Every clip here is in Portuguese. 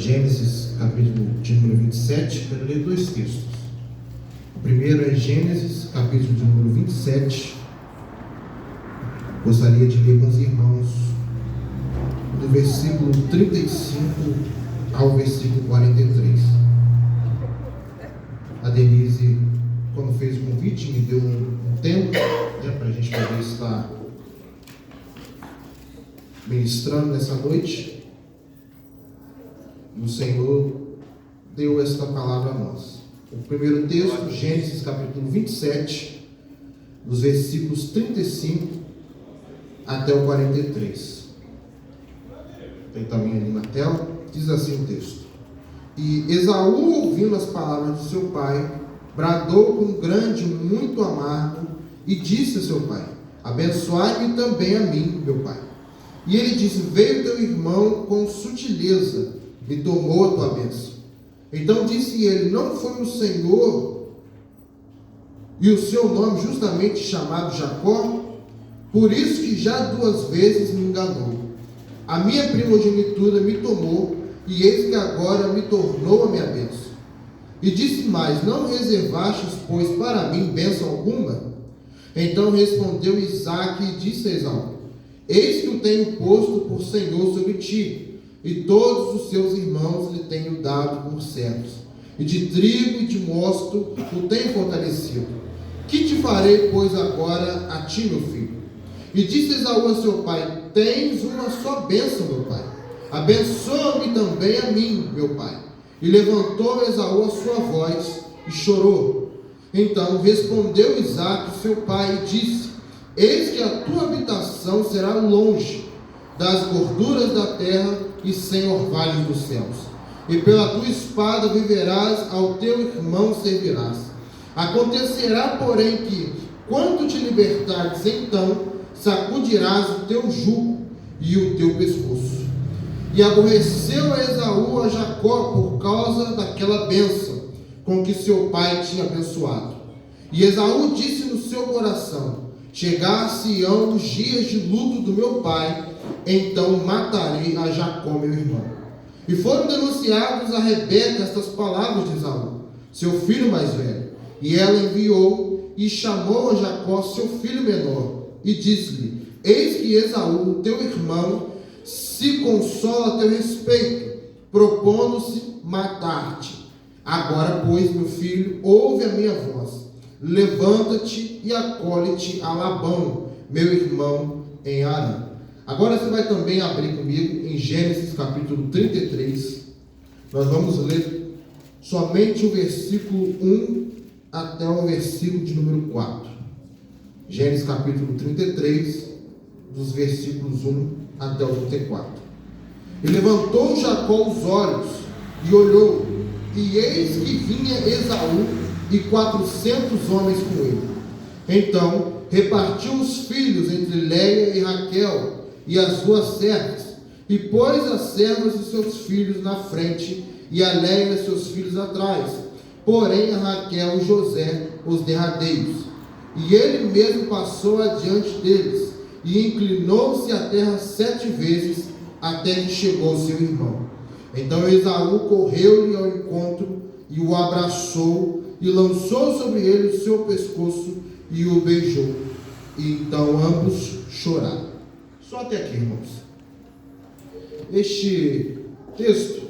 Gênesis, capítulo de número 27, quero ler dois textos. O primeiro é Gênesis, capítulo de número 27. Gostaria de ler com os irmãos do versículo 35 ao versículo 43. A Denise, quando fez o convite, me deu um tempo para a gente poder estar ministrando nessa noite. E o Senhor deu esta palavra a nós. O primeiro texto, Gênesis capítulo 27, dos versículos 35 até o 43. Tem também ali na tela. Diz assim o texto: E Esaú, ouvindo as palavras de seu pai, bradou com grande, muito amargo, e disse a seu pai: Abençoai-me também a mim, meu pai. E ele disse: Veio teu irmão com sutileza e tomou a tua bênção. Então disse ele: Não foi o Senhor e o seu nome justamente chamado Jacó? Por isso que já 2 vezes me enganou. A minha primogenitura me tomou, e eis que agora me tornou a minha bênção. E disse mais: Não reservastes, pois, para mim bênção alguma? Então respondeu Isaque e disse a Esaú: Eis que o tenho posto por Senhor sobre ti, e todos os seus irmãos lhe tenho dado por servos, e de trigo e de mosto o tenho fortalecido. Que te farei, pois, agora a ti, meu filho? E disse Esaú a seu pai: Tens uma só bênção, meu pai. Abençoa-me também a mim, meu pai. E levantou Esaú a sua voz e chorou. Então respondeu Isaque, seu pai, e disse: Eis que a tua habitação será longe das gorduras da terra e sem orvalhos dos céus. E pela tua espada viverás, ao teu irmão servirás. Acontecerá, porém, que, quando te libertares, então sacudirás o teu jugo e o teu pescoço. E aborreceu a Esaú a Jacó por causa daquela bênção com que seu pai tinha abençoado. E Esaú disse no seu coração: Chegar-se-ão os dias de luto do meu pai, então matarei a Jacó, meu irmão. E foram denunciados a Rebeca estas palavras de Esaú, seu filho mais velho. E ela enviou e chamou a Jacó, seu filho menor, e disse-lhe: Eis que Esaú, teu irmão, se consola a teu respeito, propondo-se matar-te. Agora, pois, meu filho, ouve a minha voz. Levanta-te e acolhe-te a Labão, meu irmão, em Harã. Agora você vai também abrir comigo em Gênesis capítulo 33. Nós vamos ler somente o versículo 1 até o versículo de número 4. Gênesis capítulo 33, dos versículos 1 até o 34. E levantou Jacó os olhos e olhou, e eis que vinha Esaú e 400 homens com ele. Então repartiu os filhos entre Léia e Raquel e as suas servas, e pôs as servas e seus filhos na frente, e a Léia e seus filhos atrás, porém a Raquel e José os derradeiros. E ele mesmo passou adiante deles, e inclinou-se à terra 7 vezes, até que chegou seu irmão. Então Esaú correu-lhe ao encontro, e o abraçou, e lançou sobre ele o seu pescoço, e o beijou. E então ambos choraram. Só até aqui, irmãos. Este texto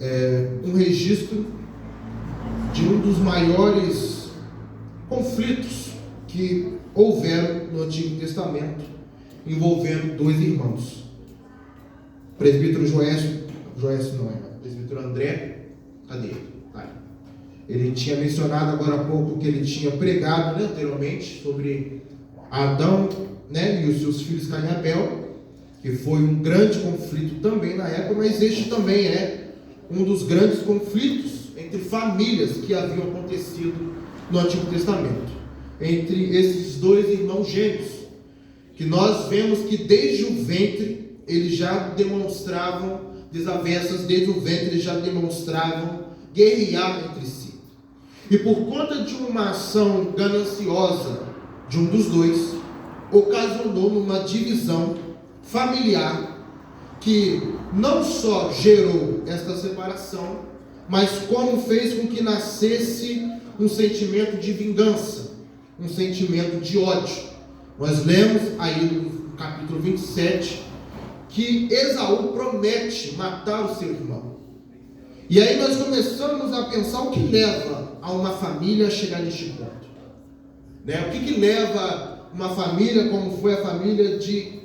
é um registro de um dos maiores conflitos que houveram no Antigo Testamento, envolvendo 2 irmãos. O presbítero presbítero André, cadê ele? Ele tinha mencionado agora há pouco que ele tinha pregado, anteriormente, sobre Adão, e os seus filhos Caim e Abel, que foi um grande conflito também na época, mas este também é um dos grandes conflitos entre famílias que haviam acontecido no Antigo Testamento, entre esses 2 irmãos gêmeos, que nós vemos que desde o ventre eles já demonstravam desavenças, desde o ventre eles já demonstravam guerrear entre si. E por conta de uma ação gananciosa de um dos 2, ocasionou numa divisão familiar que não só gerou esta separação, mas como fez com que nascesse um sentimento de vingança, um sentimento de ódio. Nós lemos aí no capítulo 27 que Esaú promete matar o seu irmão. E aí nós começamos a pensar o que leva a uma família a chegar neste ponto, né? O que leva uma família, como foi a família de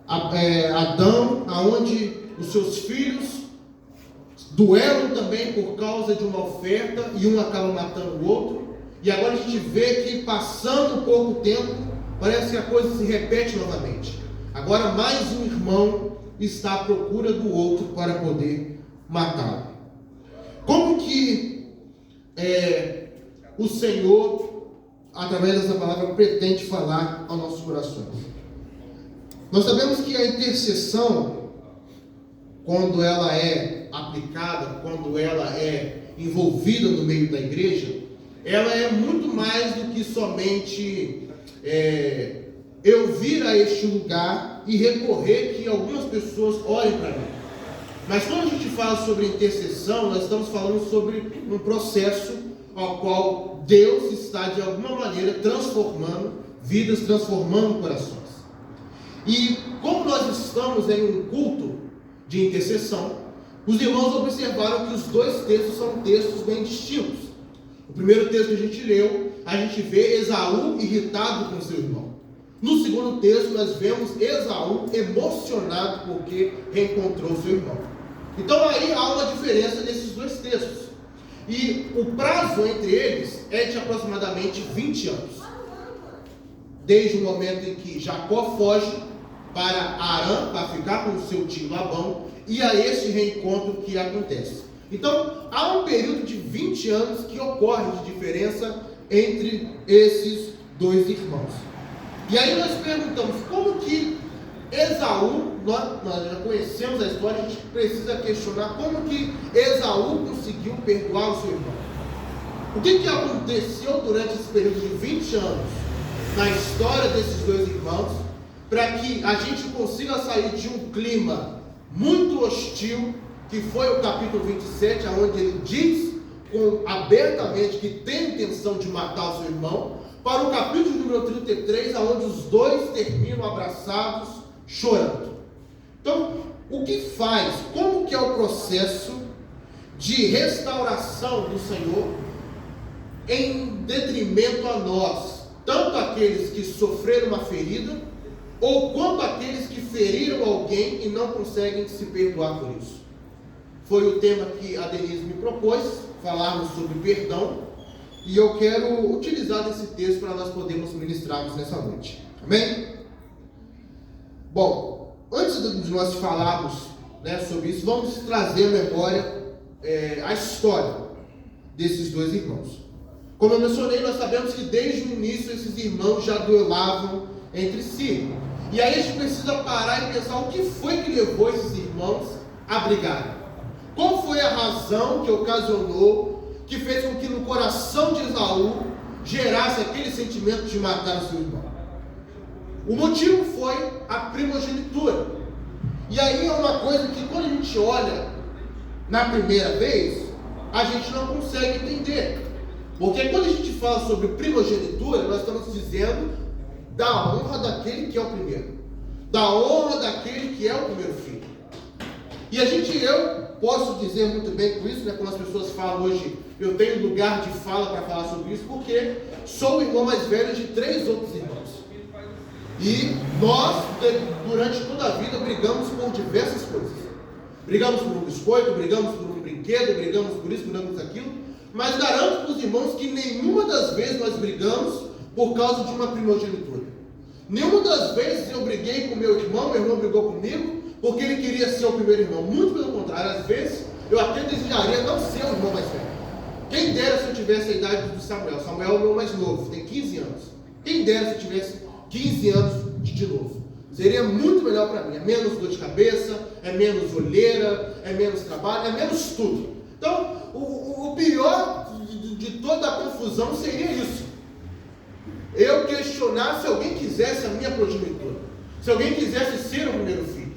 Adão, aonde os seus filhos duelam também por causa de uma oferta e um acaba matando o outro. E agora a gente vê que, passando pouco tempo, parece que a coisa se repete novamente. Agora mais um irmão está à procura do outro para poder matá-lo. Como que o Senhor, através dessa palavra, pretende falar aos nossos corações? Nós sabemos que a intercessão, quando ela é aplicada, quando ela é envolvida no meio da igreja, ela é muito mais do que somente eu vir a este lugar e recorrer que algumas pessoas orem para mim. Mas quando a gente fala sobre intercessão, nós estamos falando sobre um processo ao qual Deus está de alguma maneira transformando vidas, transformando corações. E como nós estamos em um culto de intercessão, os irmãos observaram que os dois textos são textos bem distintos. O primeiro texto que a gente leu, a gente vê Esaú irritado com seu irmão. No segundo texto, nós vemos Esaú emocionado porque reencontrou seu irmão. Então aí há uma diferença nesses dois textos. E o prazo entre eles é de aproximadamente 20 anos. Desde o momento em que Jacó foge para Arã, para ficar com o seu tio Labão, e a este reencontro que acontece. Então, há um período de 20 anos que ocorre de diferença entre esses dois irmãos. E aí nós perguntamos, como que Esaú, nós já conhecemos a história, a gente precisa questionar como que Esaú conseguiu perdoar o seu irmão. O que aconteceu durante esse período de 20 anos na história desses dois irmãos, para que a gente consiga sair de um clima muito hostil, que foi o capítulo 27, onde ele diz abertamente que tem intenção de matar o seu irmão, para o capítulo número 33, onde os dois terminam abraçados, chorando. Então, o que faz? Como que é o processo de restauração do Senhor em detrimento a nós, tanto aqueles que sofreram uma ferida, ou quanto aqueles que feriram alguém e não conseguem se perdoar por isso? Foi o tema que a Denise me propôs, falarmos sobre perdão, e eu quero utilizar esse texto para nós podermos ministrarmos nessa noite. Amém? Bom, antes de nós falarmos, sobre isso, vamos trazer à memória a história desses dois irmãos. Como eu mencionei, nós sabemos que desde o início esses irmãos já duelavam entre si. E aí a gente precisa parar e pensar o que foi que levou esses irmãos a brigarem. Qual foi a razão que ocasionou, que fez com que no coração de Esaú gerasse aquele sentimento de matar o seu irmão? O motivo foi a primogenitura. E aí é uma coisa que quando a gente olha na primeira vez, a gente não consegue entender. Porque quando a gente fala sobre primogenitura, nós estamos dizendo da honra daquele que é o primeiro, da honra daquele que é o primeiro filho. E eu posso dizer muito bem com isso, como as pessoas falam hoje, eu tenho lugar de fala para falar sobre isso, porque sou o irmão mais velho de 3 outros irmãos. E nós, durante toda a vida, brigamos por diversas coisas. Brigamos por um biscoito, brigamos por um brinquedo, brigamos por isso, brigamos por aquilo. Mas garanto para os irmãos que nenhuma das vezes nós brigamos por causa de uma primogenitura. Nenhuma das vezes eu briguei com meu irmão brigou comigo, porque ele queria ser o primeiro irmão. Muito pelo contrário, às vezes eu até desejaria não ser o irmão mais velho. Quem dera se eu tivesse a idade do Samuel. Samuel é o meu mais novo, tem 15 anos. Quem dera se eu tivesse 15 anos de novo. Seria muito melhor para mim. É menos dor de cabeça, é menos olheira, é menos trabalho, é menos tudo. Então, o pior de toda a confusão seria isso. Eu questionar se alguém quisesse a minha progenitura, se alguém quisesse ser o primeiro filho.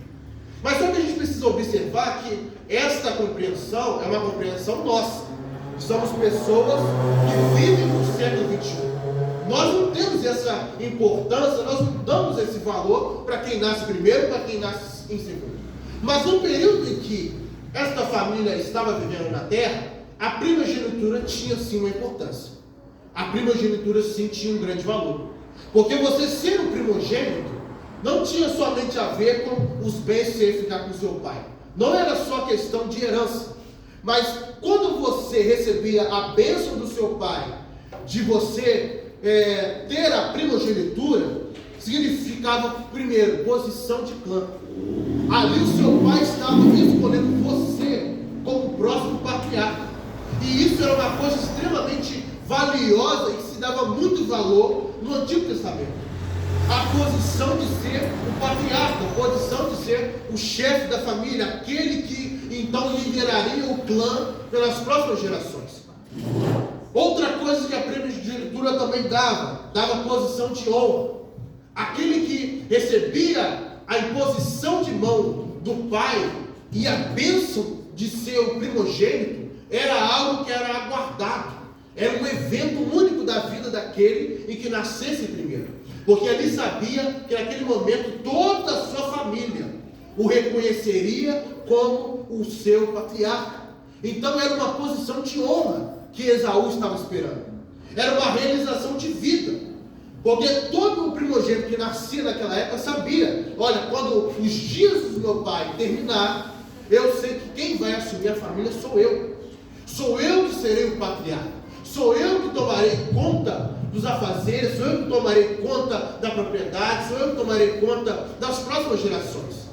Mas só que a gente precisa observar que esta compreensão é uma compreensão nossa. Somos pessoas que vivem no século XXI. Nós não temos essa importância, nós não damos esse valor para quem nasce primeiro, para quem nasce em segundo. Mas no período em que esta família estava vivendo na terra, a primogenitura tinha sim uma importância. A primogenitura sim tinha um grande valor. Porque você ser o primogênito não tinha somente a ver com os bens que você ia ficar com seu pai. Não era só questão de herança. Mas quando você recebia a bênção do seu pai, de você ter a primogenitura, significava, primeiro, posição de clã. Ali o seu pai estava escolhendo você como próximo patriarca. E isso era uma coisa extremamente valiosa e que se dava muito valor no Antigo Testamento. A posição de ser o patriarca, a posição de ser o chefe da família, aquele que então lideraria o clã pelas próximas gerações. Outra coisa que a primogenitura também dava posição de honra. Aquele que recebia a imposição de mão do pai e a bênção de ser o primogênito era algo que era aguardado. Era um evento único da vida daquele em que nascesse primeiro. Porque ele sabia que naquele momento toda a sua família o reconheceria como o seu patriarca. Então era uma posição de honra que Esaú estava esperando. Era uma realização de vida. Porque todo o primogênito que nascia naquela época sabia, olha, quando os dias do meu pai terminar, eu sei que quem vai assumir a família sou eu. Sou eu que serei o patriarca. Sou eu que tomarei conta dos afazeres, sou eu que tomarei conta da propriedade, sou eu que tomarei conta das próximas gerações.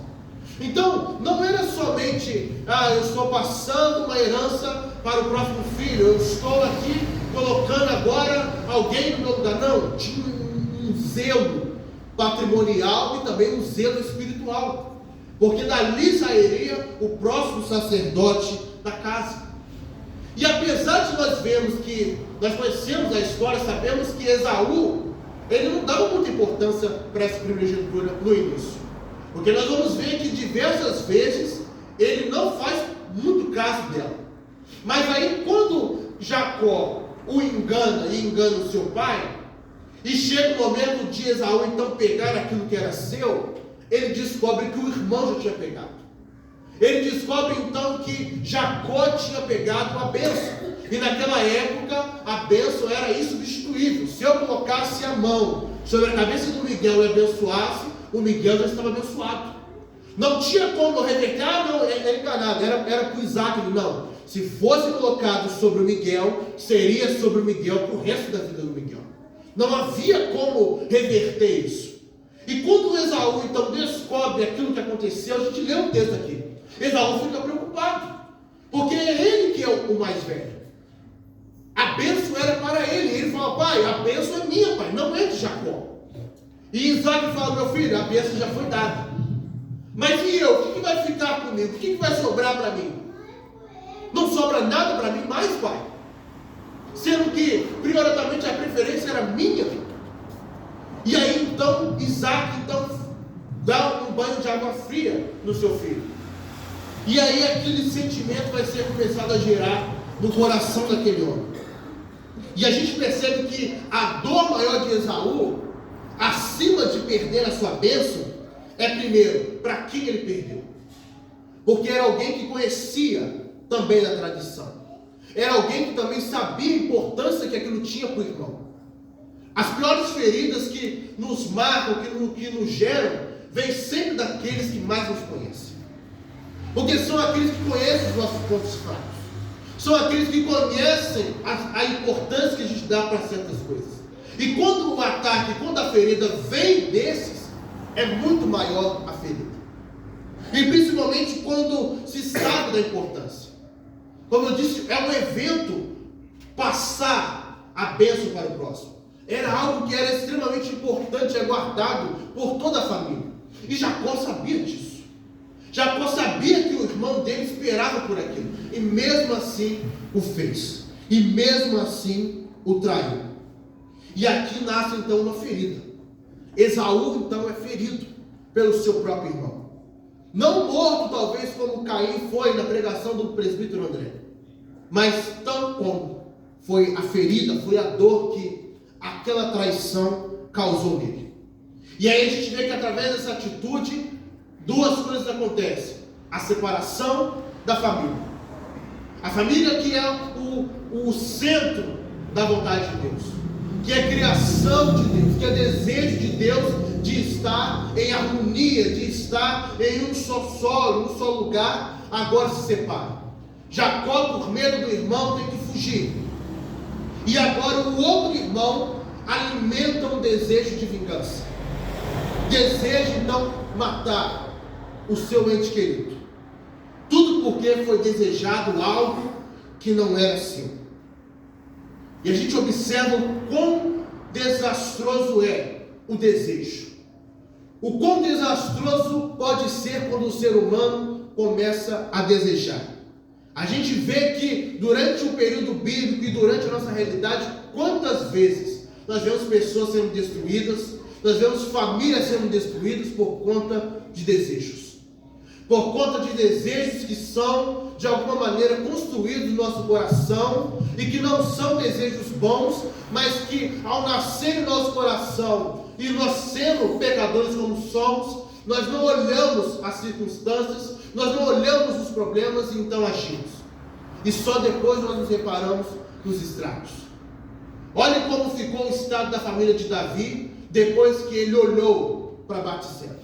Então, não era somente, eu estou passando uma herança para o próximo filho, eu estou aqui colocando agora alguém no meu lugar. Não, tinha um zelo patrimonial e também um zelo espiritual. Porque dali sairia o próximo sacerdote da casa. E apesar de nós vermos que, nós conhecemos a história, sabemos que Esaú, ele não dava muita importância para essa primogenitura no início. Porque nós vamos ver que diversas vezes ele não faz muito caso dela. Mas aí quando Jacó o engana e engana o seu pai, e chega o momento de Esaú então pegar aquilo que era seu, ele descobre que o irmão já tinha pegado. Ele descobre então que Jacó tinha pegado a bênção. E naquela época a bênção era insubstituível. Se eu colocasse a mão sobre a cabeça do Miguel e abençoasse, o Miguel já estava abençoado. Não tinha como reverter, não, é enganado, era para o Isaac, não. Se fosse colocado sobre o Miguel, seria sobre o Miguel para o resto da vida do Miguel. Não havia como reverter isso. E quando Esaú então descobre aquilo que aconteceu, a gente lê um texto aqui. Esaú fica preocupado, porque é ele que é o mais velho. A bênção era para ele. Ele fala, pai, a bênção é minha, pai, não é de Jacó. E Isaac fala, meu filho, a bênção já foi dada. Mas e eu? O que vai ficar comigo? O que vai sobrar para mim? Não sobra nada para mim mais, pai. Sendo que, prioritariamente, a preferência era minha. E aí, então, Isaac, dá um banho de água fria no seu filho. E aí, aquele sentimento vai ser começado a gerar no coração daquele homem. E a gente percebe que a dor maior de Esaú, acima de perder a sua bênção, é primeiro, para quem ele perdeu. Porque era alguém que conhecia também da tradição. Era alguém que também sabia a importância que aquilo tinha para o irmão. As piores feridas que nos marcam, que nos geram, vêm sempre daqueles que mais nos conhecem. Porque são aqueles que conhecem os nossos pontos fracos. São aqueles que conhecem a importância que a gente dá para certas coisas. E quando o ataque, quando a ferida vem desses, é muito maior a ferida. E principalmente quando se sabe da importância. Como eu disse, é um evento passar a bênção para o próximo. Era algo que era extremamente importante e aguardado por toda a família. E Jacó sabia disso. Jacó sabia que o irmão dele esperava por aquilo. E mesmo assim o fez. E mesmo assim o traiu. E aqui nasce então uma ferida. Esaú então é ferido pelo seu próprio irmão. Não morto, talvez, como Caim foi na pregação do presbítero André, mas tão como foi a ferida, foi a dor que aquela traição causou nele. E aí a gente vê que através dessa atitude, duas coisas acontecem: a separação da família. A família que é o centro da vontade de Deus, que é criação de Deus, que é desejo de Deus de estar em harmonia, de estar em um só solo, um só lugar, agora se separa. Jacó, por medo do irmão, tem que fugir. E agora o outro irmão alimenta um desejo de vingança. Deseja então matar o seu ente querido. Tudo porque foi desejado algo que não era seu. E a gente observa o quão desastroso é o desejo. O quão desastroso pode ser quando o ser humano começa a desejar. A gente vê que durante o período bíblico e durante a nossa realidade, quantas vezes nós vemos pessoas sendo destruídas, nós vemos famílias sendo destruídas por conta de desejos. Por conta de desejos que são, de alguma maneira, construídos no nosso coração e que não são desejos bons, mas que ao nascer em nosso coração e nós sendo pecadores como somos, nós não olhamos as circunstâncias, nós não olhamos os problemas e então agimos. E só depois nós nos reparamos nos estragos. Olha como ficou o estado da família de Davi depois que ele olhou para Batseba.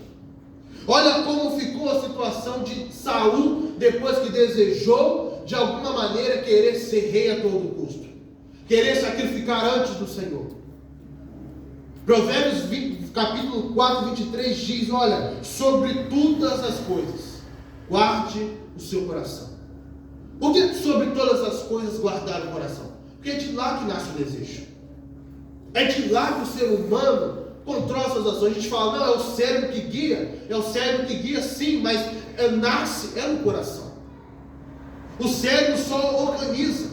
Olha como ficou a situação de Saul depois que desejou de alguma maneira querer ser rei a todo custo, querer sacrificar antes do Senhor. Provérbios 20, capítulo 4, 23 diz: olha, sobre todas as coisas guarde o seu coração. Por que sobre todas as coisas guardar o coração? Porque é de lá que nasce o desejo. É de lá que o ser humano controla suas ações. A gente fala, não, é o cérebro que guia. É o cérebro que guia, sim, mas nasce no coração. O cérebro só organiza.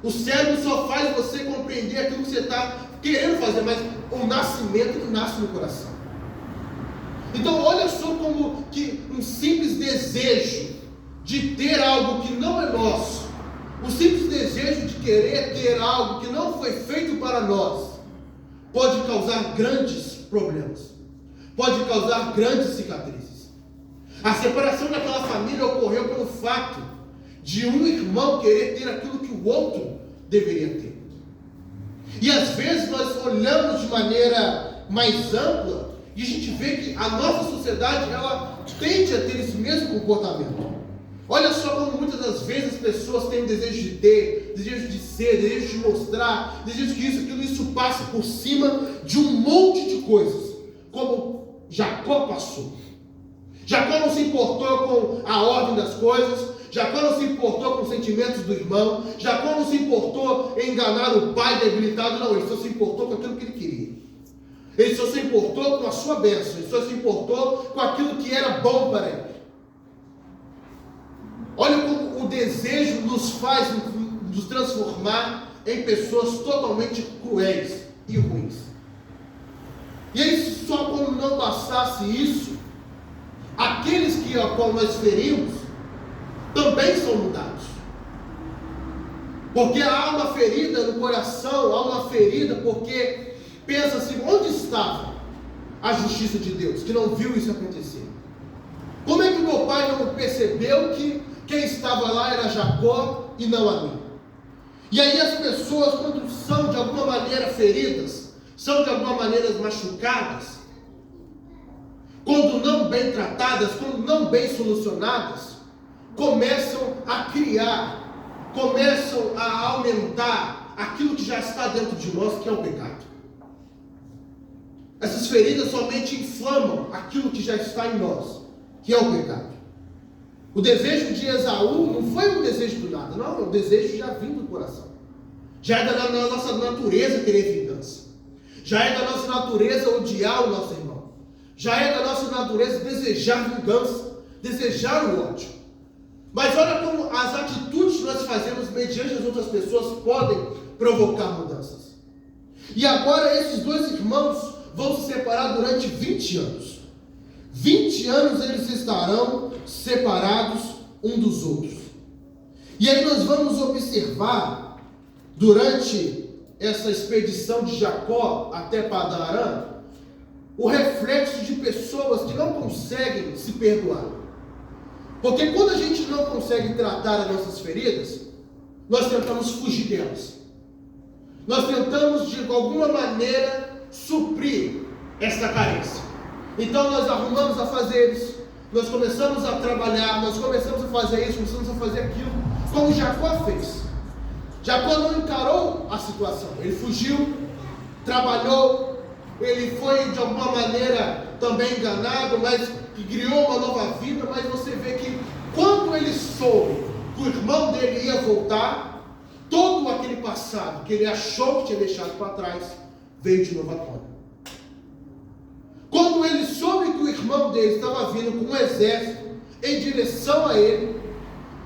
O cérebro só faz você compreender aquilo que você está querendo fazer, mas o nascimento nasce no coração. Então olha só como que um simples desejo de ter algo que não é nosso, o simples desejo de querer ter algo que não foi feito para nós, pode causar grandes problemas, pode causar grandes cicatrizes. A separação daquela família ocorreu pelo fato de um irmão querer ter aquilo que o outro deveria ter. E às vezes nós olhamos de maneira mais ampla e a gente vê que a nossa sociedade, ela tende a ter esse mesmo comportamento. Olha só como muitas das vezes as pessoas têm desejo de ter, desejo de ser, desejo de mostrar, desejo que isso, aquilo, isso passe por cima de um monte de coisas, como Jacó passou. Jacó não se importou com a ordem das coisas, Jacó não se importou com os sentimentos do irmão, Jacó não se importou em enganar o pai debilitado, não, ele só se importou com aquilo que ele queria. Ele só se importou com a sua bênção, ele só se importou com aquilo que era bom para ele. Olha como o desejo nos faz nos transformar em pessoas totalmente cruéis e ruins. E aí, só como não bastasse isso, aqueles que a qual nós ferimos também são mudados. Porque há uma ferida no coração, há uma ferida porque pensa assim, onde estava a justiça de Deus, que não viu isso acontecer? Como é que meu pai não percebeu que quem estava lá era Jacó e não a mim? E aí as pessoas, quando são de alguma maneira feridas, são de alguma maneira machucadas, quando não bem tratadas, quando não bem solucionadas, começam a criar, começam a aumentar aquilo que já está dentro de nós, que é o pecado. Essas feridas somente inflamam aquilo que já está em nós, que é o pecado. O desejo de Esaú não foi um desejo do nada, não, é um desejo já vindo do coração. Já é da nossa natureza querer vingança. Já é da nossa natureza odiar o nosso irmão. Já é da nossa natureza desejar vingança, desejar o ódio. Mas olha como as atitudes que nós fazemos mediante as outras pessoas podem provocar mudanças. E agora esses dois irmãos vão se separar durante 20 anos. 20 anos eles estarão separados um dos outros. E aí nós vamos observar, durante essa expedição de Jacó até Padan-Aram, o reflexo de pessoas que não conseguem se perdoar. Porque quando a gente não consegue tratar as nossas feridas, nós tentamos fugir delas. Nós tentamos, de alguma maneira, suprir essa carência. Então nós arrumamos afazeres, nós começamos a trabalhar, nós começamos a fazer isso, começamos a fazer aquilo, como Jacó fez. Jacó não encarou a situação, ele fugiu, trabalhou, ele foi de alguma maneira também enganado, mas criou uma nova vida. Mas você vê que quando ele soube que o irmão dele ia voltar, todo aquele passado que ele achou que tinha deixado para trás, veio de novo à tona. Quando ele soube que o irmão dele estava vindo com um exército em direção a ele,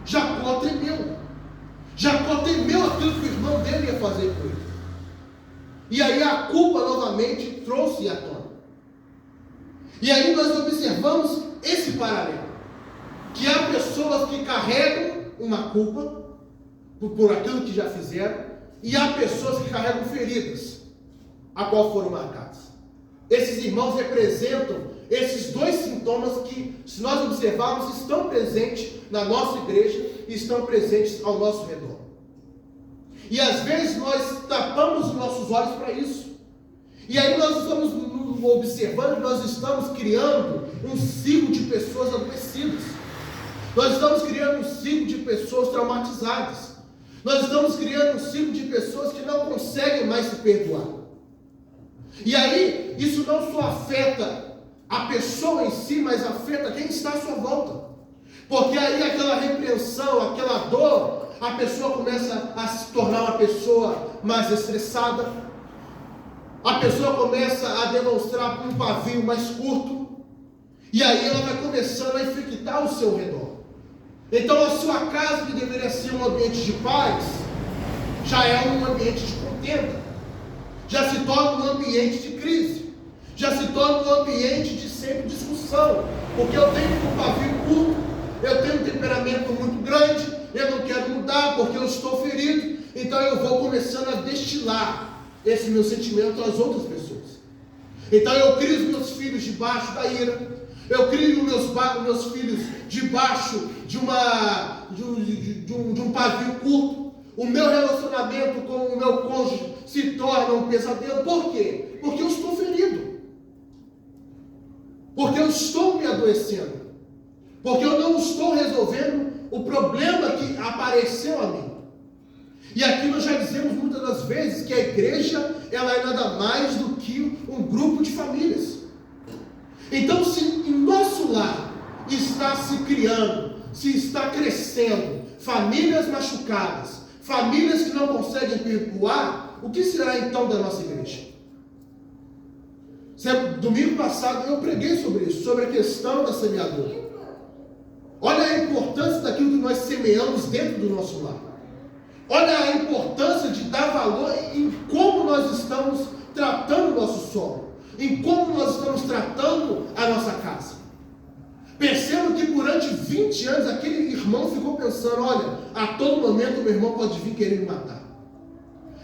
Jacó temeu. Jacó temeu aquilo que o irmão dele ia fazer com ele. E aí a culpa novamente trouxe à tona. E aí nós observamos esse paralelo. Que há pessoas que carregam uma culpa por aquilo que já fizeram, e há pessoas que carregam feridas, a qual foram marcadas. Esses irmãos representam esses dois sintomas que, se nós observarmos, estão presentes na nossa igreja e estão presentes ao nosso redor. E às vezes nós tapamos os nossos olhos para isso. E aí nós estamos observando, nós estamos criando um ciclo de pessoas adoecidas. Nós estamos criando um ciclo de pessoas traumatizadas. Nós estamos criando um ciclo de pessoas que não conseguem mais se perdoar. E aí, isso não só afeta a pessoa em si, mas afeta quem está à sua volta. Porque aí aquela repreensão, aquela dor, a pessoa começa a se tornar uma pessoa mais estressada. A pessoa começa a demonstrar um pavio mais curto. E aí ela vai começando a infectar o seu redor. Então a sua casa, que deveria ser um ambiente de paz, já é um ambiente de contenda. Já se torna um ambiente de crise. Já se torna um ambiente de sempre discussão. Porque eu tenho um pavio curto, eu tenho um temperamento muito grande, eu não quero mudar porque eu estou ferido. Então eu vou começando a destilar esse meu sentimento às outras pessoas. Então eu crio os meus filhos debaixo da ira. Eu crio meus filhos debaixo de um pavio curto. O meu relacionamento com o meu cônjuge se torna um pesadelo. Por quê? Porque eu estou ferido. Porque eu estou me adoecendo. Porque eu não estou resolvendo o problema que apareceu a mim. E aqui nós já dizemos muitas das vezes que a igreja, ela é nada mais do que um grupo de famílias. Então, se em nosso lar está se criando, se está crescendo famílias machucadas, famílias que não conseguem perdoar, o que será então da nossa igreja? Domingo passado eu preguei sobre isso, sobre a questão da semeadura. Olha a importância daquilo que nós semeamos dentro do nosso lar. Olha a importância de dar valor em como nós estamos tratando o nosso solo, em como nós estamos tratando a nossa casa. Perceba que durante 20 anos aquele irmão ficou pensando: olha, a todo momento meu irmão pode vir querer me matar.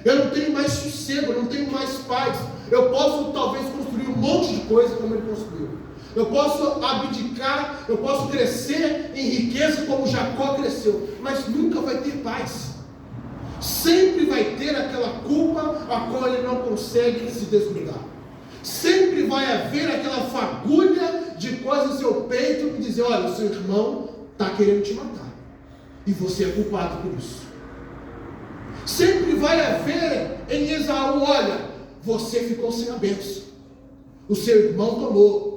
Eu não tenho mais sossego, eu não tenho mais paz. Eu posso talvez construir um monte de coisa como ele construiu. Eu posso abdicar, eu posso crescer em riqueza como Jacó cresceu, mas nunca vai ter paz. Sempre vai ter aquela culpa a qual ele não consegue se desgrudar. Sempre vai haver aquela fagulha de coisa no seu peito e dizer: olha, o seu irmão está querendo te matar. E você é culpado por isso. Sempre vai haver em Esaú: olha, você ficou sem a bênção. O seu irmão tomou.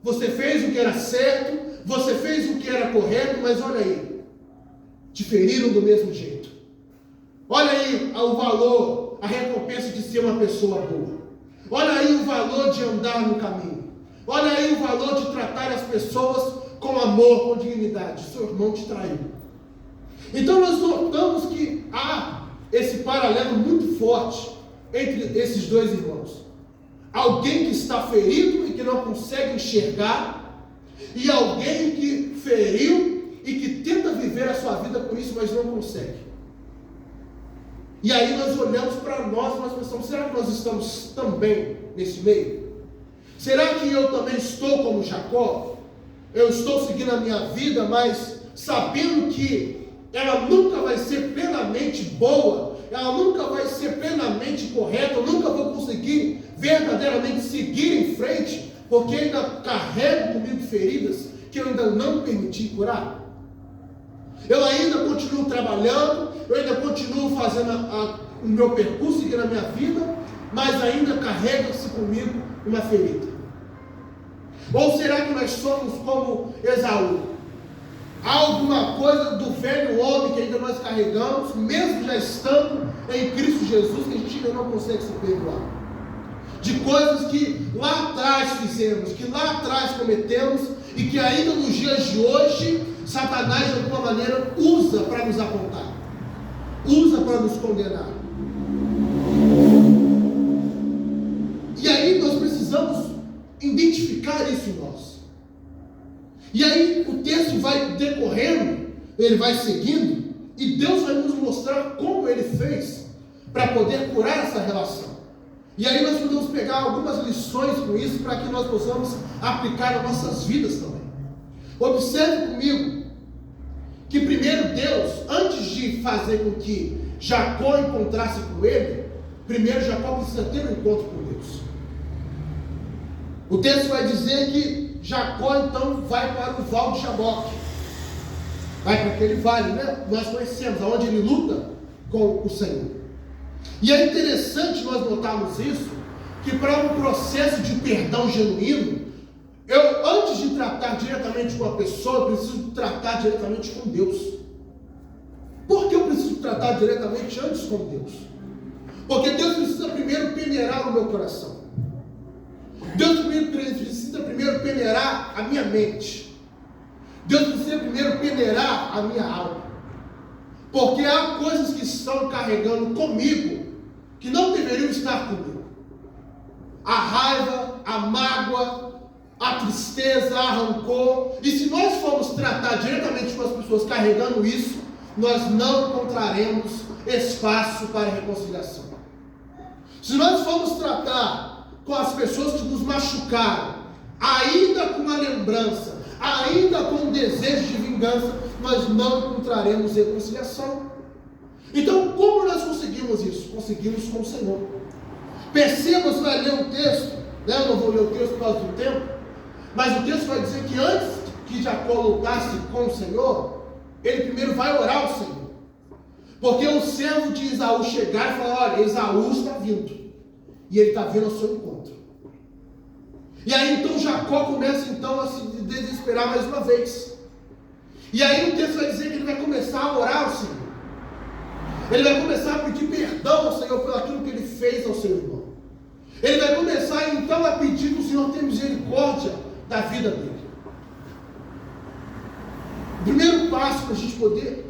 Você fez o que era certo, você fez o que era correto, mas olha aí, te feriram do mesmo jeito. Olha aí o valor, a recompensa de ser uma pessoa boa. Olha aí o valor de andar no caminho. Olha aí o valor de tratar as pessoas com amor, com dignidade. Seu irmão te traiu. Então nós notamos que há esse paralelo muito forte entre esses dois irmãos. Alguém que está ferido e que não consegue enxergar, e alguém que feriu e que tenta viver a sua vida com isso, mas não consegue. E aí nós olhamos para nós e nós pensamos, será que nós estamos também nesse meio? Será que eu também estou como Jacó? Eu estou seguindo a minha vida, mas sabendo que ela nunca vai ser plenamente boa, ela nunca vai ser plenamente correta, eu nunca vou conseguir verdadeiramente seguir em frente, porque ainda carrego comigo feridas que eu ainda não permiti curar. Eu ainda continuo trabalhando, eu ainda continuo fazendo o meu percurso, seguindo a minha vida, mas ainda carrega-se comigo uma ferida. Ou será que nós somos como Esaú? Há alguma coisa do velho homem que ainda nós carregamos, mesmo já estando em Cristo Jesus, que a gente ainda não consegue se perdoar? De coisas que lá atrás fizemos, que lá atrás cometemos, e que ainda nos dias de hoje, Satanás de alguma maneira usa para nos apontar, usa para nos condenar. E aí nós precisamos identificar isso em nós. E aí o texto vai decorrendo, ele vai seguindo, e Deus vai nos mostrar como ele fez para poder curar essa relação. E aí nós podemos pegar algumas lições com isso para que nós possamos aplicar nas nossas vidas também. Observe comigo que primeiro Deus, antes de fazer com que Jacó encontrasse com ele, primeiro Jacó precisa ter um encontro com Deus. O texto vai dizer que Jacó então vai para o Val de Jaboque, vai para aquele vale, né? Nós conhecemos, aonde ele luta com o Senhor. E é interessante nós notarmos isso, que para um processo de perdão genuíno, eu, antes de tratar diretamente com a pessoa, eu preciso tratar diretamente com Deus. Por que eu preciso tratar diretamente antes com Deus? Porque Deus precisa primeiro peneirar o meu coração. Deus precisa primeiro peneirar a minha mente. Deus precisa primeiro peneirar a minha alma. Porque há coisas que estão carregando comigo, que não deveriam estar comigo. A raiva, a mágoa, a tristeza, a rancor. E se nós formos tratar diretamente com as pessoas carregando isso, nós não encontraremos espaço para reconciliação. Se nós formos tratar com as pessoas que nos machucaram, ainda com uma lembrança, ainda com um desejo de vingança, nós não encontraremos reconciliação. Então, como nós conseguimos isso? Conseguimos com o Senhor. Perceba, você vai ler o texto, né? Eu não vou ler o texto por causa do tempo, mas o texto vai dizer que antes que Jacó lutasse com o Senhor, ele primeiro vai orar ao Senhor. Porque o servo de Esaú chegar e falar, olha, Esaú está vindo, e ele está vindo ao seu encontro. E aí então Jacó começa então a se desesperar mais uma vez. E aí o texto vai dizer que ele vai começar a orar ao Senhor. Ele vai começar a pedir perdão ao Senhor por aquilo que ele fez ao seu irmão. Ele vai começar então a pedir que o Senhor tenha misericórdia da vida dele. O primeiro passo para a gente poder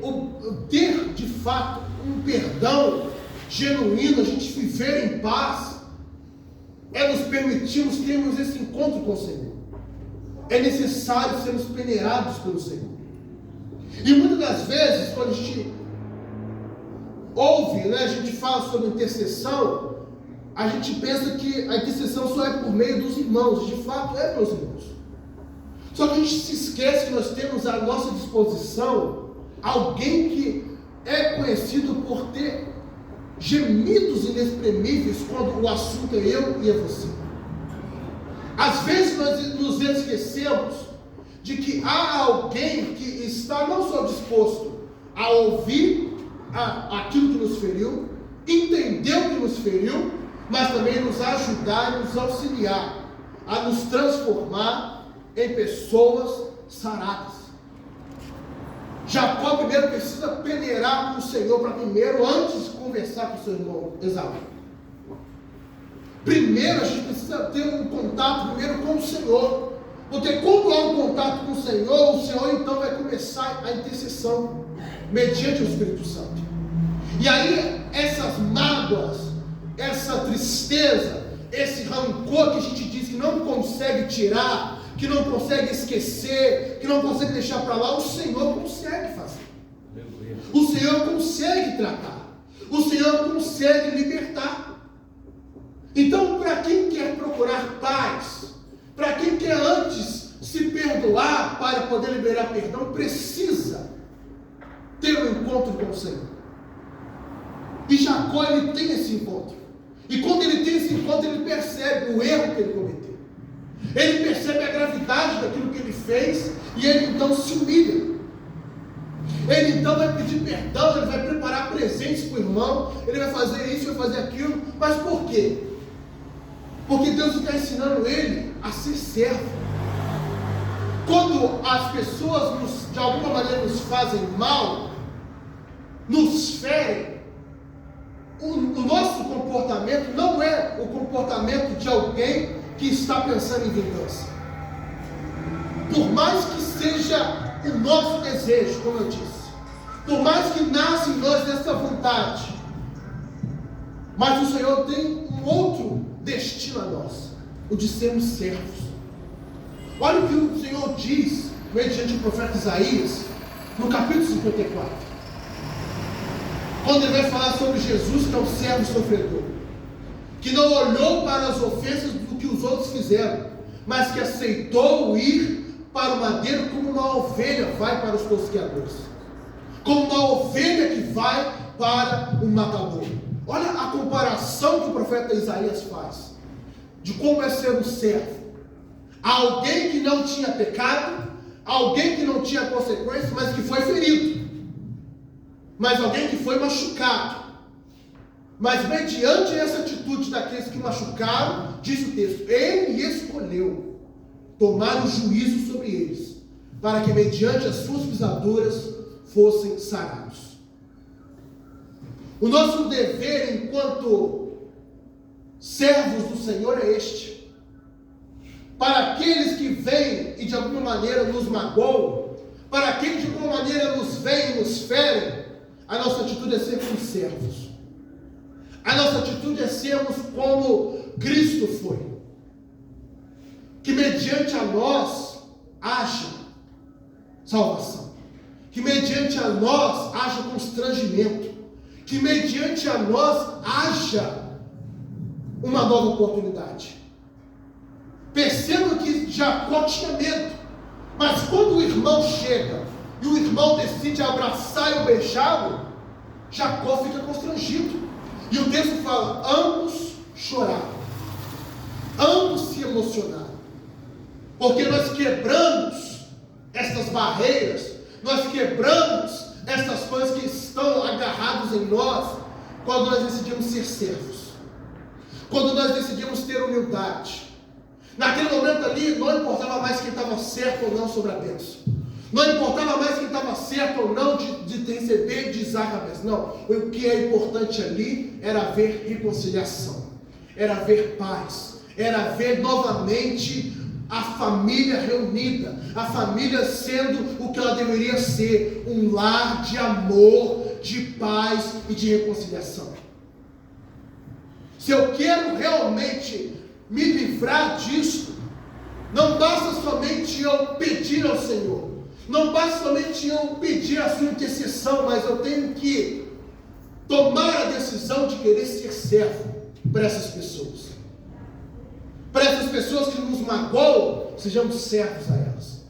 ter de fato um perdão genuíno, a gente viver em paz, é nos permitirmos termos esse encontro com o Senhor. É necessário sermos peneirados pelo Senhor. E muitas das vezes, quando a gente ouve, né, a gente fala sobre intercessão, a gente pensa que a intercessão só é por meio dos irmãos. De fato é pelos irmãos. Só que a gente se esquece que nós temos à nossa disposição alguém que é conhecido por ter gemidos inexprimíveis quando o assunto é eu e é você. Às vezes nós nos esquecemos de que há alguém que está não só disposto a ouvir aquilo que nos feriu, entender o que nos feriu, mas também nos ajudar e nos auxiliar a nos transformar em pessoas saradas. Jacó primeiro precisa peneirar com o Senhor para primeiro, antes de conversar com o seu irmão Esaú. Primeiro a gente precisa ter um contato primeiro com o Senhor. Porque quando há um contato com o Senhor então vai começar a intercessão, mediante o Espírito Santo. E aí essas mágoas, essa tristeza, esse rancor que a gente diz que não consegue tirar, que não consegue esquecer, que não consegue deixar para lá, o Senhor consegue fazer. O Senhor consegue tratar. O Senhor consegue libertar. Então, para quem quer procurar paz, para quem quer antes se perdoar para poder liberar perdão, precisa ter um encontro com o Senhor. E Jacó, ele tem esse encontro. E quando ele tem esse encontro, ele percebe o erro que ele cometeu. Ele percebe a gravidade daquilo que ele fez e ele então se humilha. Ele então vai pedir perdão, ele vai preparar presentes para o irmão, ele vai fazer isso, vai fazer aquilo. Mas por quê? Porque Deus está ensinando ele a ser servo. Quando as pessoas de alguma maneira nos fazem mal, nos ferem, o nosso comportamento não é o comportamento de alguém que está pensando em vingança. Por mais que seja o nosso desejo, como eu disse, por mais que nasça em nós essa vontade, mas o Senhor tem um outro destino a nós, o de sermos servos. Olha o que o Senhor diz, mediante o profeta Isaías, no capítulo 54, quando ele vai falar sobre Jesus, que é um servo sofredor, que não olhou para as ofensas do que os outros fizeram, mas que aceitou ir para o madeiro como uma ovelha vai para os tosqueadores, como uma ovelha que vai para o matador. Olha a comparação que o profeta Isaías faz, de como é ser um servo. Alguém que não tinha pecado, alguém que não tinha consequências, mas que foi ferido, mas alguém que foi machucado. Mas mediante essa atitude daqueles que machucaram, diz o texto, ele escolheu tomar o juízo sobre eles, para que mediante as suas pisaduras fossem sarados. O nosso dever enquanto servos do Senhor é este: para aqueles que vêm e de alguma maneira nos magoam, para aqueles que de alguma maneira nos veem e nos ferem, a nossa atitude é ser como servos. A nossa atitude é sermos como Cristo foi. Que mediante a nós haja salvação. Que mediante a nós haja constrangimento. Que mediante a nós haja uma nova oportunidade. Perceba que Jacó tinha medo, mas quando o irmão chega e o irmão decide abraçar e o beijá-lo, Jacó fica constrangido. E o texto fala, ambos choraram, ambos se emocionaram, porque nós quebramos essas barreiras, nós quebramos essas coisas que estão agarradas em nós, quando nós decidimos ser servos, quando nós decidimos ter humildade. Naquele momento ali, não importava mais quem estava certo ou não sobre a bênção. Não importava mais quem estava certo ou não de receber de Isaac a bênção. Não, o que é importante ali era haver reconciliação, era haver paz, era ver novamente a família reunida, a família sendo o que ela deveria ser, um lar de amor, de paz e de reconciliação. Se eu quero realmente me livrar disso, não basta somente eu pedir ao Senhor, não basta somente eu pedir a sua intercessão, mas eu tenho que tomar a decisão de querer ser servo para essas pessoas. Para essas pessoas que nos magoam, sejamos servos a elas.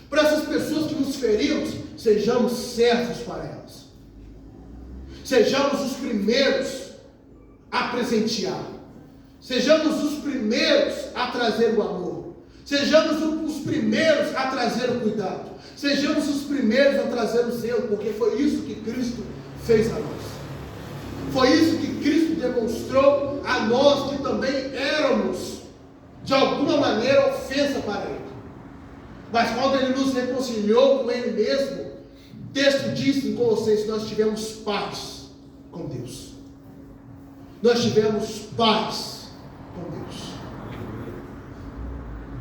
Para essas pessoas que nos ferimos, sejamos servos para elas. Sejamos os primeiros a presentear. Sejamos os primeiros a trazer o amor. Sejamos os primeiros a trazer o cuidado. Sejamos os primeiros a trazer o zelo, porque foi isso que Cristo fez a nós. Foi isso que Cristo demonstrou a nós, que também éramos, de alguma maneira, ofensa para Ele. Mas quando Ele nos reconciliou com Ele mesmo, o texto diz em Colossenses, nós tivemos paz com Deus. Nós tivemos paz com Deus.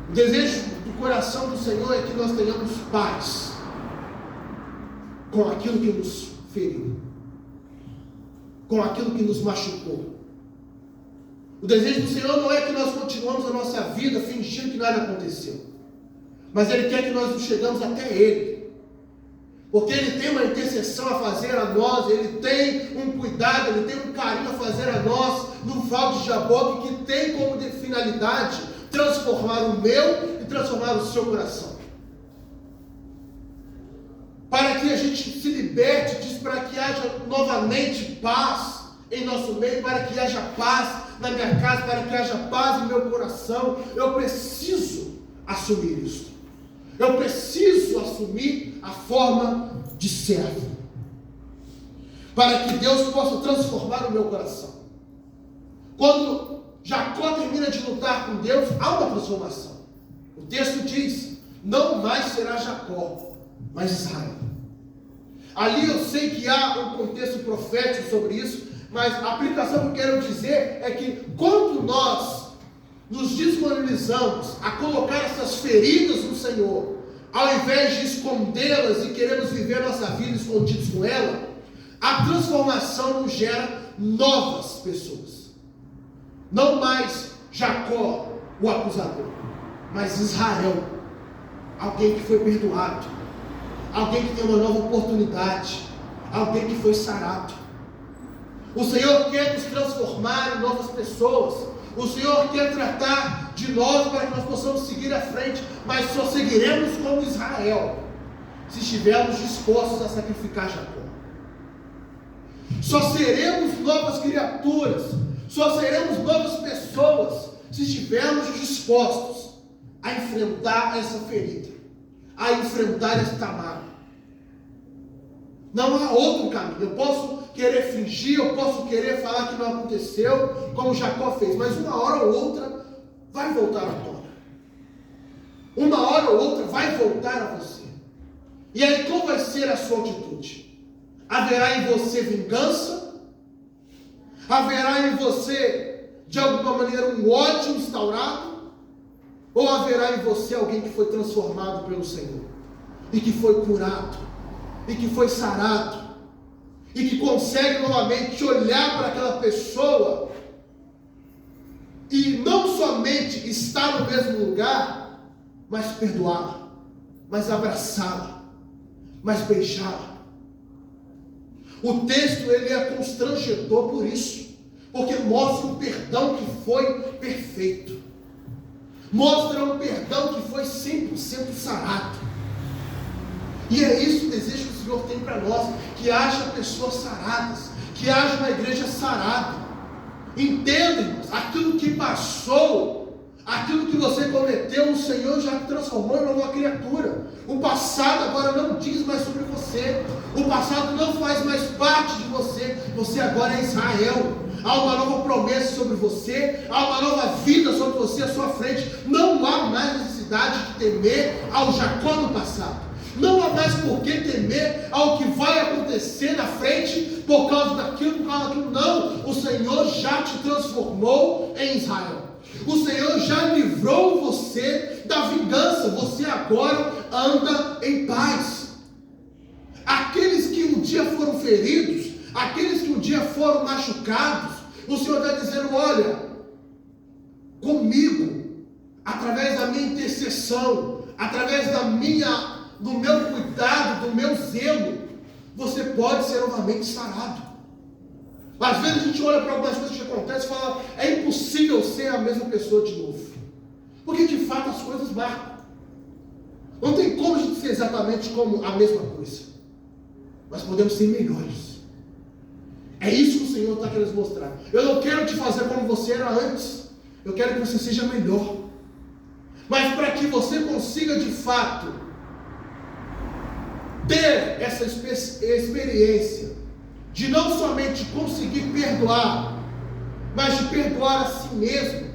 O desejo do coração do Senhor é que nós tenhamos paz com aquilo que nos feriu, com aquilo que nos machucou. O desejo do Senhor não é que nós continuamos a nossa vida fingindo que nada aconteceu. mas Ele quer que nós nos chegamos até Ele, porque Ele tem uma intercessão a fazer a nós, Ele tem um cuidado, Ele tem um carinho a fazer a nós, no Val de Jaboque, que tem como finalidade transformar o meu e transformar o seu coração, para que a gente se liberte disso, para que haja novamente paz em nosso meio, para que haja paz na minha casa, para que haja paz no meu coração. Eu preciso assumir isso. Eu preciso assumir a forma de servo, para que Deus possa transformar o meu coração. Quando Jacó termina de lutar com Deus, há uma transformação. O texto diz: não mais será Jacó, mas Israel. Ali eu sei que há um contexto profético sobre isso, mas a aplicação que eu quero dizer é que quando nós nos disponibilizamos a colocar essas feridas no Senhor, ao invés de escondê-las e queremos viver nossa vida escondidos com ela, a transformação nos gera novas pessoas. Não mais Jacó, o acusador, mas Israel, alguém que foi perdoado, alguém que tem uma nova oportunidade, alguém que foi sarado. O Senhor quer nos transformar em novas pessoas. O Senhor quer tratar de nós para que nós possamos seguir à frente, mas só seguiremos como Israel se estivermos dispostos a sacrificar Jacó. Só seremos novas criaturas, só seremos novas pessoas se estivermos dispostos a enfrentar essa ferida, a enfrentar esta mágoa. Não há outro caminho. Eu posso querer fingir, eu posso querer falar que não aconteceu, como Jacó fez, mas uma hora ou outra vai voltar à tona. Uma hora ou outra vai voltar a você. E aí qual vai ser a sua atitude? Haverá em você vingança? Haverá em você, de alguma maneira, um ódio instaurado? Ou haverá em você alguém que foi transformado pelo Senhor, e que foi curado, e que foi sarado, e que consegue novamente olhar para aquela pessoa e não somente estar no mesmo lugar, mas perdoá-la, mas abraçá-la, mas beijá-la? O texto ele é constrangedor por isso, porque mostra um perdão que foi perfeito, mostra um perdão que foi 100% sarado. E é isso o desejo que o Senhor tem para nós, que haja pessoas saradas, que haja uma igreja sarada. Entenda, irmãos, aquilo que passou, aquilo que você cometeu, o Senhor já transformou em uma criatura. O passado agora não diz mais sobre você, o passado não faz mais parte de você, você agora é Israel. Há uma nova promessa sobre você, há uma nova vida sobre você à sua frente. Não há mais necessidade de temer ao Jacó do passado. Não há mais por que temer ao que vai acontecer na frente por causa daquilo, por causa daquilo. Não, o Senhor já te transformou em Israel. O Senhor já livrou você da vingança. Você agora anda em paz. Aqueles que um dia foram feridos, aqueles que um dia foram machucados, o Senhor está dizendo: olha, comigo, através da minha intercessão, através do meu cuidado, do meu zelo, você pode ser novamente sarado. Às vezes a gente olha para algumas coisas que acontecem e fala: é impossível ser a mesma pessoa de novo, porque de fato as coisas marcam. Não tem como a gente ser exatamente como a mesma coisa, mas podemos ser melhores. É isso que o Senhor está querendo mostrar. Eu não quero te fazer como você era antes, eu quero que você seja melhor. Mas para que você consiga de fato ter essa experiência de não somente conseguir perdoar, mas de perdoar a si mesmo,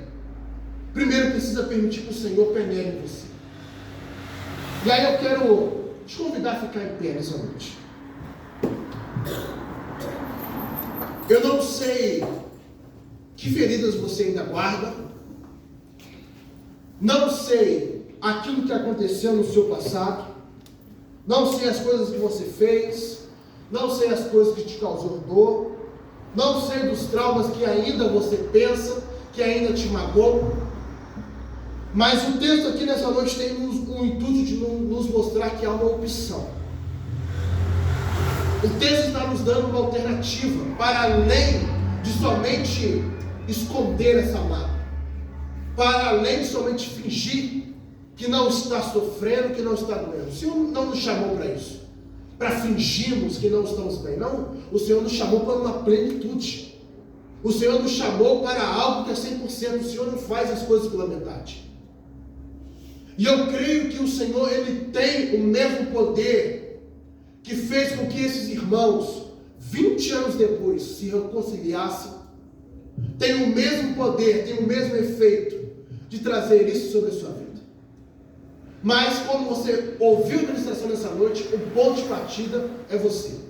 primeiro precisa permitir que o Senhor penetre em você. E aí eu quero te convidar a ficar em pé nessa noite. Eu não sei que feridas você ainda guarda, não sei aquilo que aconteceu no seu passado, não sei as coisas que você fez, não sei as coisas que te causou dor, não sei dos traumas que ainda você pensa, que ainda te magoam, mas o texto aqui nessa noite tem um o intuito de nos mostrar que há uma opção. O texto está nos dando uma alternativa para além de somente esconder essa mágoa, para além de somente fingir que não está sofrendo, que não está doendo. O Senhor não nos chamou para isso, para fingirmos que não estamos bem. Não, o Senhor nos chamou para uma plenitude. O Senhor nos chamou para algo que é 100%. O Senhor não faz as coisas pela metade. E eu creio que o Senhor, Ele tem o mesmo poder que fez com que esses irmãos, 20 anos depois, se reconciliassem. Tem o mesmo poder, tem o mesmo efeito de trazer isso sobre a sua vida. Mas como você ouviu a ministração nessa noite, o ponto de partida é você.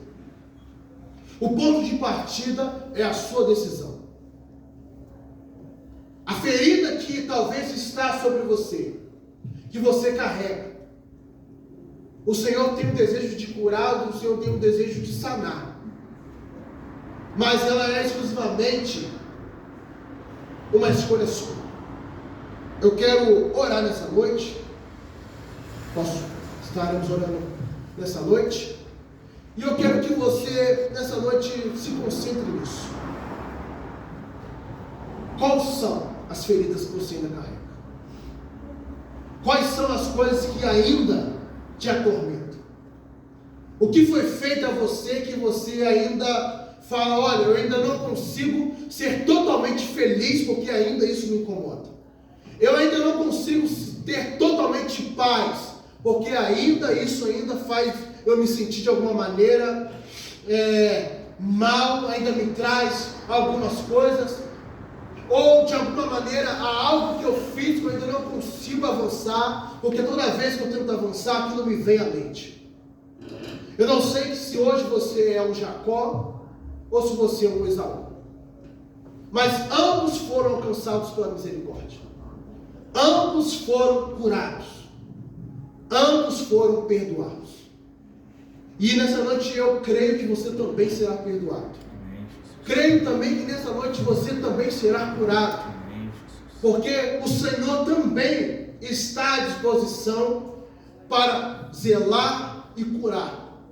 O ponto de partida é a sua decisão. A ferida que talvez está sobre você, que você carrega, o Senhor tem o desejo de curar, o Senhor tem o desejo de sanar. Mas ela é exclusivamente uma escolha sua. Eu quero orar nessa noite. Estaremos orando nessa noite. E eu quero que você, nessa noite, se concentre nisso. Quais são as feridas que você ainda carrega? Quais são as coisas que ainda te atormentam? O que foi feito a você que você ainda fala, olha, eu ainda não consigo ser totalmente feliz porque ainda isso me incomoda. Eu ainda não consigo ter totalmente paz porque ainda isso ainda faz eu me sentir de alguma maneira mal, ainda me traz algumas coisas, ou de alguma maneira há algo que eu fiz que eu ainda não consigo avançar, porque toda vez que eu tento avançar, aquilo me vem à mente. Eu não sei se hoje você é um Jacó, ou se você é um Esaú, mas ambos foram alcançados pela misericórdia, ambos foram curados, ambos foram perdoados. E nessa noite eu creio que você também será perdoado. Creio também que nessa noite você também será curado. Porque o Senhor também está à disposição para zelar e curar.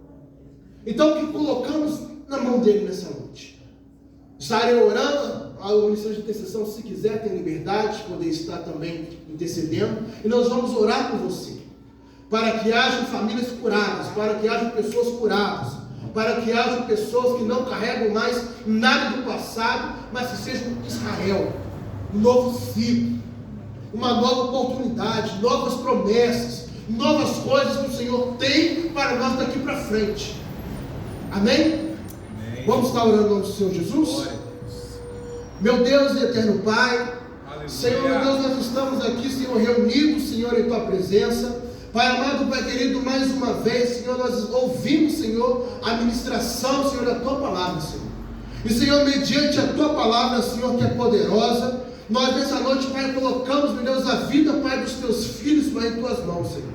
Então, o que colocamos na mão dele nessa noite? Estarei orando, a ministração de intercessão, se quiser, tem liberdade de poder estar também intercedendo. E nós vamos orar por você, para que hajam famílias curadas, para que hajam pessoas curadas, para que hajam pessoas que não carregam mais nada do passado, mas que sejam Israel, um novo ciclo, uma nova oportunidade, novas promessas, novas coisas que o Senhor tem para nós daqui para frente. Amém? Amém. Vamos estar orando no nome do Senhor Jesus? Meu Deus e eterno Pai, aleluia. Senhor, meu Deus, nós estamos aqui, Senhor, reunidos, Senhor, em Tua presença. Pai amado, Pai querido, mais uma vez, Senhor, nós ouvimos, Senhor, a ministração, Senhor, da Tua palavra, Senhor. E, Senhor, mediante a Tua palavra, Senhor, que é poderosa, nós nessa noite, Pai, colocamos, meu Deus, a vida, Pai, dos Teus filhos, Pai, em Tuas mãos, Senhor.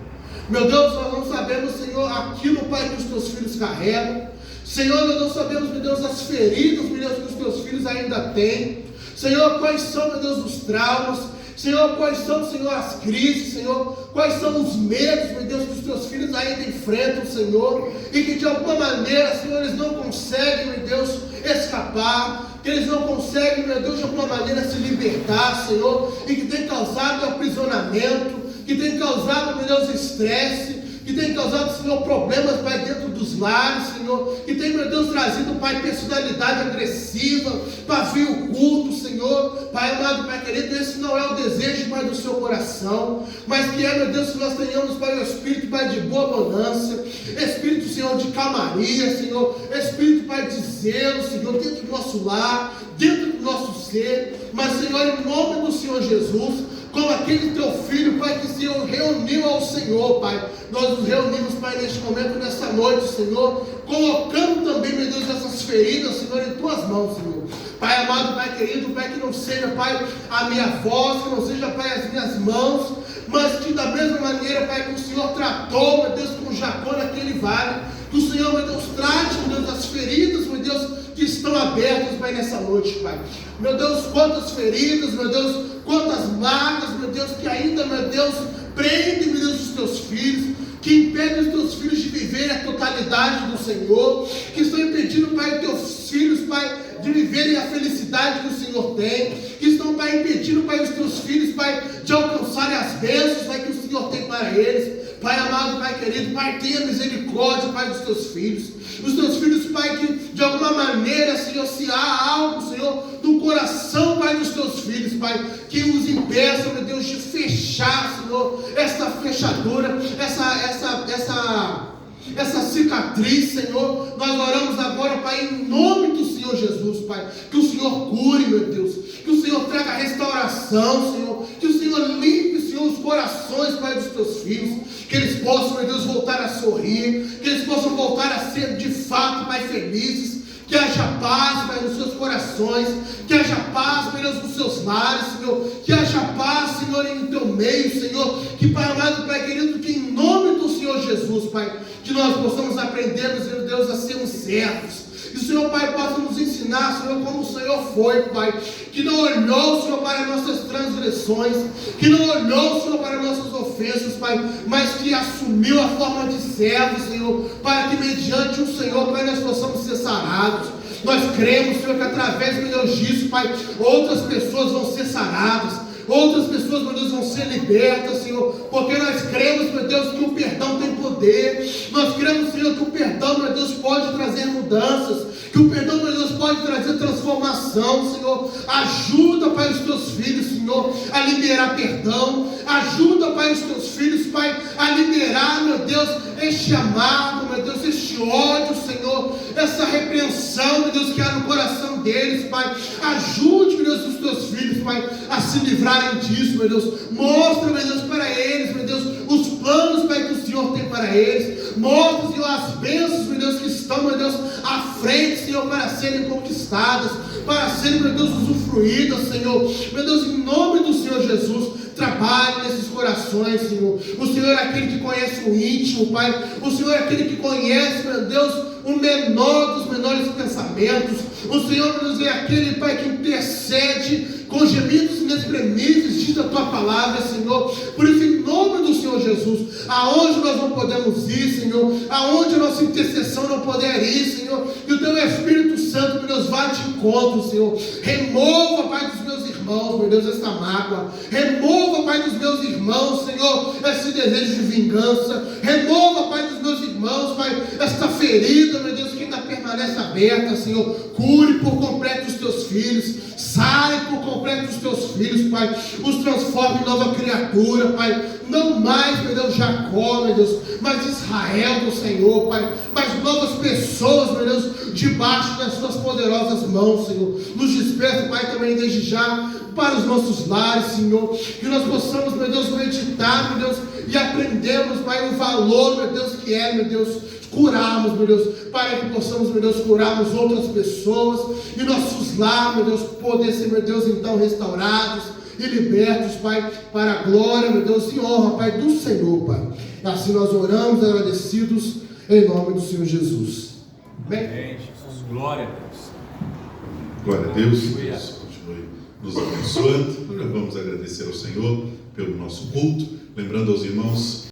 Meu Deus, nós não sabemos, Senhor, aquilo, Pai, que os Teus filhos carregam. Senhor, nós não sabemos, meu Deus, as feridas, meu Deus, que os Teus filhos ainda têm. Senhor, quais são, meu Deus, os traumas. Senhor, quais são, Senhor, as crises, Senhor, quais são os medos, meu Deus, que os Teus filhos ainda enfrentam, Senhor, e que de alguma maneira, Senhor, eles não conseguem, meu Deus, escapar, que eles não conseguem, meu Deus, de alguma maneira se libertar, Senhor, e que tem causado aprisionamento, que tem causado, meu Deus, estresse, que tem causado, Senhor, problemas, Pai, dentro dos lares, Senhor, que tem, meu Deus, trazido, Pai, personalidade agressiva, pavio culto, Senhor, Pai amado, Pai querido, esse não é o desejo, Pai, do seu coração, mas que é, meu Deus, que nós tenhamos, Pai, o Espírito, Pai, de boa bonança, Espírito, Senhor, de calmaria, Senhor, Espírito, Pai, de zelo, Senhor, dentro do nosso lar, dentro do nosso ser, mas, Senhor, em nome do Senhor Jesus, como aquele Teu Filho, Pai, que se reuniu ao Senhor, Pai, nós nos reunimos, Pai, neste momento, nessa noite, Senhor, colocando também, meu Deus, essas feridas, Senhor, em Tuas mãos, Senhor. Pai amado, Pai querido, Pai, que não seja, Pai, a minha voz, que não seja, Pai, as minhas mãos, mas que da mesma maneira, Pai, que o Senhor tratou, meu Deus, com Jacó naquele vale, que o Senhor, meu Deus, trate, meu Deus, as feridas, meu Deus, que estão abertas, Pai, nessa noite, Pai. Meu Deus, quantas feridas, meu Deus, quantas marcas, meu Deus, que ainda, meu Deus, prendem, meu Deus, os teus filhos, que impedem os teus filhos de viverem a totalidade do Senhor, que estão impedindo, Pai, os teus filhos, Pai, de viverem a felicidade que o Senhor tem, que estão, Pai, impedindo, Pai, os teus filhos, Pai, de alcançarem as bênçãos, Pai, que o Senhor tem para eles. Pai amado, Pai querido, Pai, tenha misericórdia, Pai, dos teus filhos. Os teus filhos, Pai, que de alguma maneira, Senhor, se há algo, Senhor, no coração, Pai, dos teus filhos, Pai, que os impeça, meu Deus, de fechar, Senhor, essa fechadura, essa cicatriz, Senhor. Nós oramos agora, Pai, em nome do Senhor Jesus, Pai, que o Senhor cure, meu Deus, que o Senhor traga restauração, Senhor, que o Senhor limpe, Senhor, os corações, Pai, dos teus filhos, que eles possam, meu Deus, voltar a sorrir, que eles possam voltar a ser de fato, Pai, felizes, que haja paz, Pai, nos seus corações, que haja paz, Pai, nos seus lares, Senhor, que haja paz, Senhor, em teu meio, Senhor, que, Pai amado, Pai querido, que em nome do Senhor Jesus, Pai, que nós possamos aprender, meu Deus, a sermos servos. Que o Senhor, Pai, possa nos ensinar, Senhor, como o Senhor foi, Pai, que não olhou, Senhor, para nossas transgressões, que não olhou, Senhor, para nossas ofensas, Pai, mas que assumiu a forma de servo, Senhor, para que mediante o Senhor, Pai, nós possamos ser sarados. Nós cremos, Senhor, que através, meu Deus, disso, Pai, outras pessoas vão ser saradas. Outras pessoas, meu Deus, vão ser libertas, Senhor, porque nós cremos, meu Deus, que o perdão tem poder. Nós cremos, Senhor, que o perdão, meu Deus, pode trazer mudanças, que o perdão, meu Deus, pode trazer transformação, Senhor. Ajuda, Pai, os teus filhos, Senhor, a liberar perdão. Ajuda, Pai, os teus filhos, Pai, a liberar, meu Deus, este amado, meu Deus, este ódio, Senhor, essa repreensão, meu Deus, que há no coração deles, Pai. Ajude, meu Deus, os teus filhos, Pai, a se livrarem disso, meu Deus. Mostra, meu Deus, para eles, meu Deus, os planos, Pai, que o Senhor tem para eles. Mostra, Senhor, as bênçãos, meu Deus, que estão, meu Deus, à frente, Senhor, para serem conquistadas, para serem, meu Deus, usufruídas, Senhor. Meu Deus, em nome do Senhor Jesus, trabalhe nesses corações, Senhor. O Senhor é aquele que conhece o íntimo, Pai. O Senhor é aquele que conhece, meu Deus, o menor dos menores pensamentos. O Senhor, meu Deus, é aquele, Pai, que intercede com gemidos inexprimíveis, diz a tua palavra, Senhor. Por isso, em nome do Senhor Jesus, aonde nós não podemos ir, Senhor, aonde a nossa intercessão não puder ir, Senhor, que o teu Espírito Santo, meu Deus, vá de encontro, Senhor. Remova, Pai, dos meus irmãos, meu Deus, essa mágoa. Remova, Pai, dos meus irmãos, Senhor, esse desejo de vingança. Remova, Pai, dos meus irmãos, Pai, esta ferida, meu Deus, que ainda permanece aberta, Senhor. Cure por completo os teus filhos. Sai por completo os teus filhos, Pai. Os transforme em nova criatura, Pai. Não mais, meu Deus, Jacó, meu Deus, mas Israel do Senhor, Pai. Mas novas pessoas, meu Deus, debaixo das suas poderosas mãos, Senhor. Nos desperta, Pai, também desde já para os nossos lares, Senhor. Que nós possamos, meu Deus, meditar, meu Deus, e aprendermos, Pai, o valor, meu Deus, que é, meu Deus, curarmos, meu Deus, para que possamos, meu Deus, curarmos outras pessoas e nossos lares, meu Deus, poder ser, meu Deus, então restaurados e libertos, Pai, para a glória, meu Deus, e honra, Pai, do Senhor, Pai. Assim nós oramos agradecidos em nome do Senhor Jesus. Amém? Glória a Deus. Glória a Deus. Deus continue nos abençoando. Nós vamos agradecer ao Senhor pelo nosso culto, lembrando aos irmãos